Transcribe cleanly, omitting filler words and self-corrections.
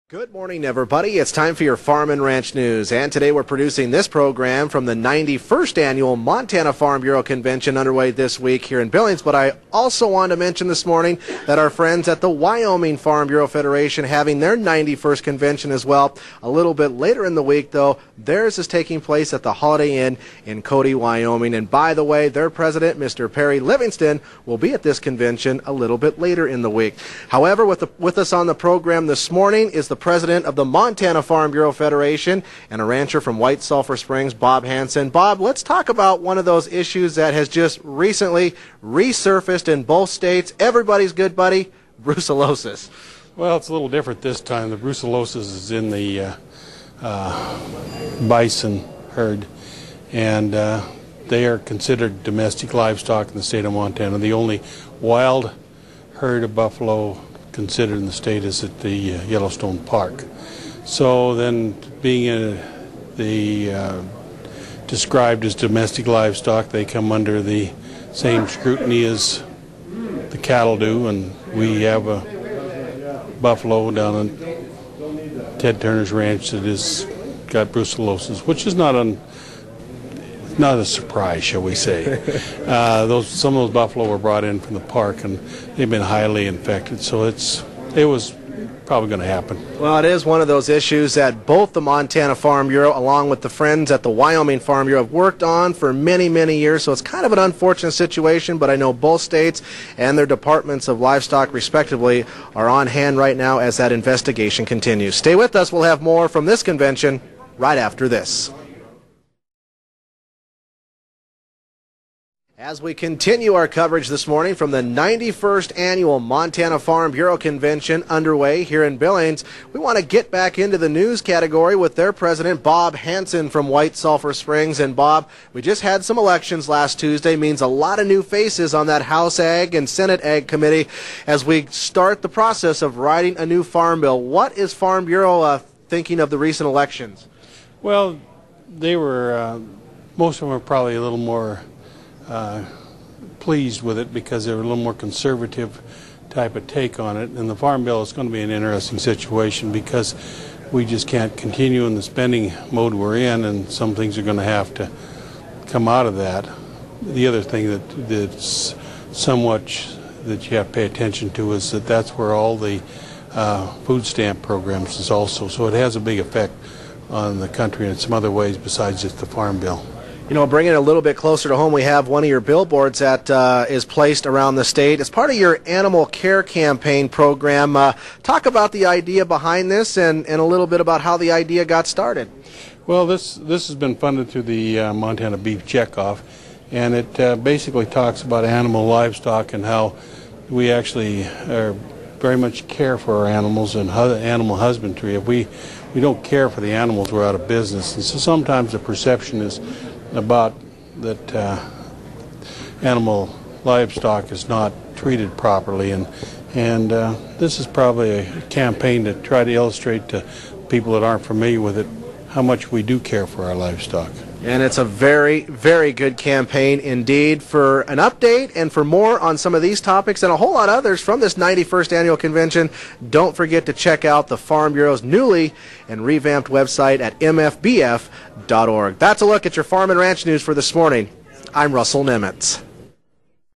Good morning, everybody. It's time for your Farm and Ranch News, and today we're producing this program from the 91st Annual Montana Farm Bureau Convention underway this week here in Billings. But I also want to mention this morning that our friends at the Wyoming Farm Bureau Federation having their 91st convention as well. A little bit later in the week, though, theirs is taking place at the Holiday Inn in Cody, Wyoming. And by the way, their president, Mr. Perry Livingston, will be at this convention a little bit later in the week. However, with us on the program this morning is the president of the Montana Farm Bureau Federation and a rancher from White Sulphur Springs, Bob Hanson. Bob, let's talk about one of those issues that has just recently resurfaced in both states. Everybody's good buddy, brucellosis. Well, it's a little different this time. The brucellosis is in the bison herd, and they are considered domestic livestock in the state of Montana. The only wild herd of buffalo considered in the state is at the Yellowstone Park. So then being described as domestic livestock, they come under the same scrutiny as the cattle do, and we have a buffalo down on Ted Turner's ranch that has got brucellosis, which is not a surprise, shall we say. Some of those buffalo were brought in from the park, and they've been highly infected, so it was probably going to happen. Well, it is one of those issues that both the Montana Farm Bureau, along with the friends at the Wyoming Farm Bureau, have worked on for many, many years, so it's kind of an unfortunate situation, but I know both states and their departments of livestock, respectively, are on hand right now as that investigation continues. Stay with us. We'll have more from this convention right after this. As we continue our coverage this morning from the 91st Annual Montana Farm Bureau Convention underway here in Billings, we want to get back into the news category with their president, Bob Hanson from White Sulphur Springs. And Bob, we just had some elections last Tuesday, means a lot of new faces on that House Ag and Senate Ag Committee as we start the process of writing a new farm bill. What is Farm Bureau thinking of the recent elections? Well, they were, most of them are probably a little more pleased with it because they're a little more conservative type of take on it. And the Farm Bill is going to be an interesting situation because we just can't continue in the spending mode we're in, and some things are going to have to come out of that. The other thing that's somewhat that you have to pay attention to is that that's where all the food stamp programs is also. So it has a big effect on the country in some other ways besides just the Farm Bill. You know, bringing it a little bit closer to home, we have one of your billboards that is placed around the state. It's part of your animal care campaign program. Talk about the idea behind this and a little bit about how the idea got started. Well, this has been funded through the Montana Beef Checkoff, and it basically talks about animal livestock and how we actually very much care for our animals and animal husbandry. If we don't care for the animals, we're out of business. And so sometimes the perception is about that animal livestock is not treated properly, and this is probably a campaign to try to illustrate to people that aren't familiar with it how much we do care for our livestock. And it's a very, very good campaign indeed. For an update and for more on some of these topics and a whole lot of others from this 91st Annual Convention, don't forget to check out the Farm Bureau's newly and revamped website at MFBF.org. That's a look at your Farm and Ranch News for this morning. I'm Russell Nemitz.